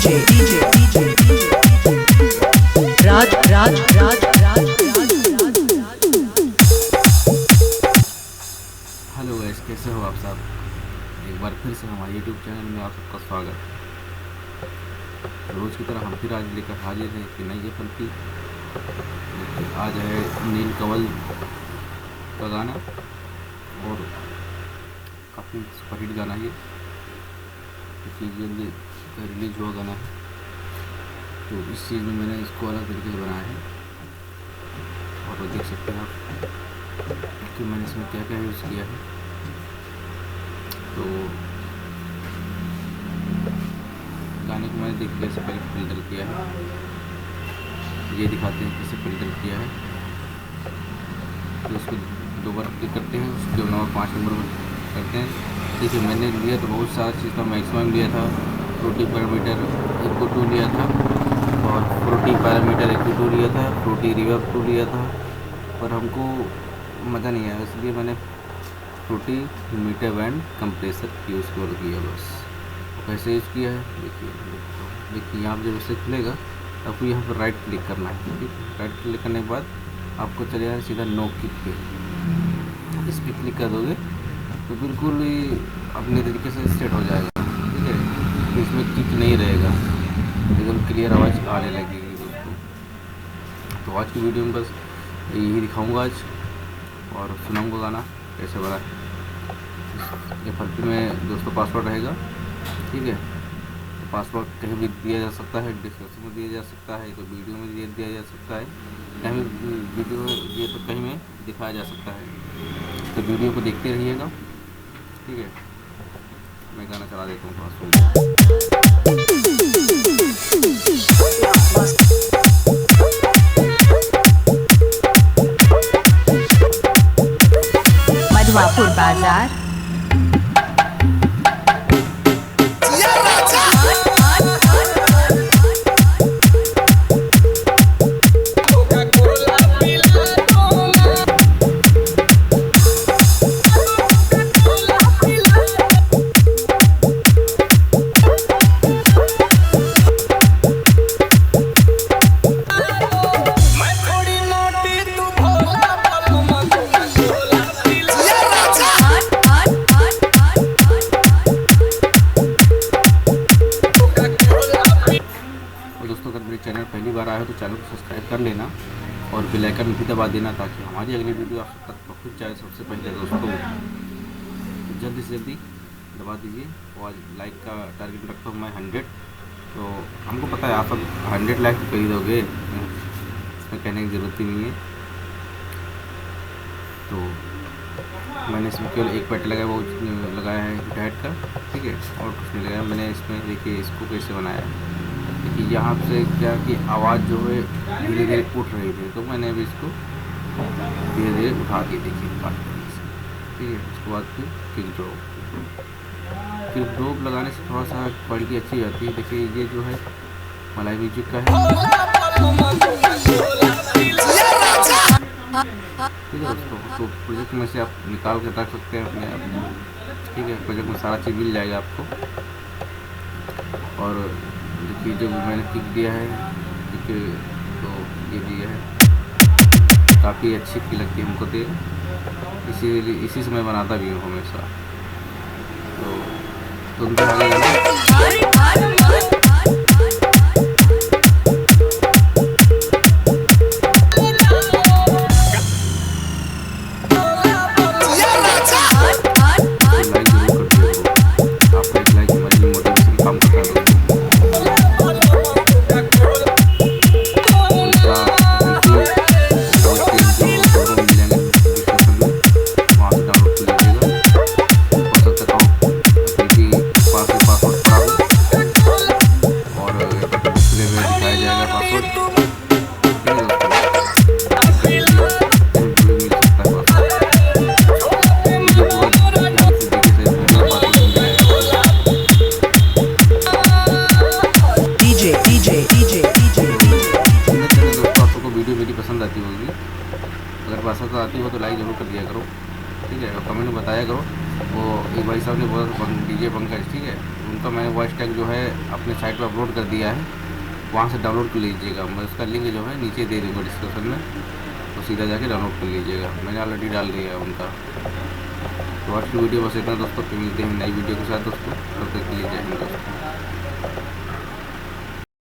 राज राज राज राज। Hello guys, कैसे हो आप सब। एक बार फिर से हमारे यूट्यूब चैनल में आप सबका स्वागत। रोज़ की तरह हम फिर आज लेकर हाजिर हैं कि नई पलटी। आज है नील कमल का गाना और काफ़ी सुपरहिट गाना है, जल्दी रिलीज हुआ गाना है। तो इस चीज़ में मैंने इसको अलग तरीके से बनाया है और वो देख सकते हैं आप कि मैंने इसमें क्या क्या यूज़ किया है। तो गाने को मैंने देखिए कैसे पहले फिल्टर किया है, ये दिखाते हैं कैसे फिल्टर किया है। तो उसको दो बार क्लिक करते हैं, उसके नंबर 5 नंबर पर करते हैं। देखिए मैंने लिया तो बहुत सारा चीज़ का मैक्सिमम लिया था। फ्रूटी पैरामीटर 1.2 लिया था और फ्रूटी पैरामीटर 1.2 लिया था, फ्रूटी रिवर्ब 2 लिया था, पर हमको मज़ा नहीं आया, इसलिए मैंने Fruity multiband compressor use किया बस। कैसे यूज़ किया है देखिए यहाँ पर जब इसे खुलेगा आपको यहाँ पर राइट क्लिक करना है। ठीक, राइट क्लिक करने के बाद आपको चले जाए सीधा नो किक पे। इस पर क्लिक कर दोगे तो बिल्कुल ही अपने तरीके से सेट हो जाएगा। ठीक है, तो इसमें किक नहीं रहेगा, एकदम क्लियर आवाज़ आने लगेगी दोस्तों। तो आज की वीडियो में बस यही दिखाऊंगा आज और सुनाऊंगा गाना कैसे बना है। ये फर्क में दोस्तों पासवर्ड रहेगा। ठीक है, तो पासवर्ड कहीं भी दिया जा सकता है, डिस्क्रिप्शन में दिया जा सकता है, तो वीडियो में दिया जा सकता है, कहीं भी वीडियो ये तो कहीं में दिखाया जा सकता है। तो वीडियो को देखते रहिएगा। ठीक है, मैं गाना चला देता हूँ, थोड़ा सुन। मधवापुर बाजार। दोस्तों अगर मेरे चैनल पहली बार आए हो तो चैनल को सब्सक्राइब कर लेना और बेल आइकन भी दबा देना ताकि हमारी अगली वीडियो आप तक पहुँच जाए सबसे पहले। दोस्तों तो जल्दी से जल्दी दबा दीजिए। और आज लाइक का टारगेट रखता हूँ मैं 100। तो हमको पता है आप सब 100 लाइक तो कर ही दोगे, इसमें कहने की ज़रूरत ही नहीं है। तो मैंने इसमें केवल एक पैट लगाया, वो लगाया है हेड का। ठीक है, और कुछ नहीं लगाया मैंने इसमें। देखिए इसको कैसे बनाया। देखिए यहाँ से क्या कि आवाज़ जो है धीरे धीरे उठ रही थी, तो मैंने अभी इसको धीरे धीरे उठा दी। देखिए काट। ठीक है, उसके बाद फिर किक ड्रॉप लगाने से थोड़ा सा क्वालिटी अच्छी आती है। देखिए ये जो है मलाई म्यूजिक का है। ठीक है दोस्तों, तो प्रोजेक्ट में से आप निकाल के रख सकते हैं अपने आप। ठीक है, प्रोजेक्ट में सारा चीज़ मिल जाएगा आपको। और देखिए जो मैंने किक दिया है, देखिए तो ये दिया है, काफ़ी अच्छी की लगती है हमको। तो इसी से मैं बनाता भी हूँ हमेशा। तो उनके आगे पसंद आती होगी। अगर पसंद आती हो तो लाइक ज़रूर कर दिया करो। ठीक है, और कमेंट में बताया करो वो एक भाई साहब ने बोला था डीजे पंकज, ठीक है, उनका मैंने वॉइस टैग जो है अपने साइट पर अपलोड कर दिया है, वहाँ से डाउनलोड कर लीजिएगा। मैं उसका लिंक जो है नीचे दे दूँगा डिस्क्रिप्शन में, तो सीधा जाके डाउनलोड कर लीजिएगा। मैंने ऑलरेडी डाल दिया है उनका। तो आज की वीडियो बस इतना दोस्तों, फिर मिलते हैं नई वीडियो के साथ दोस्तों, तब तक के लिए जय हिंद दोस्तों।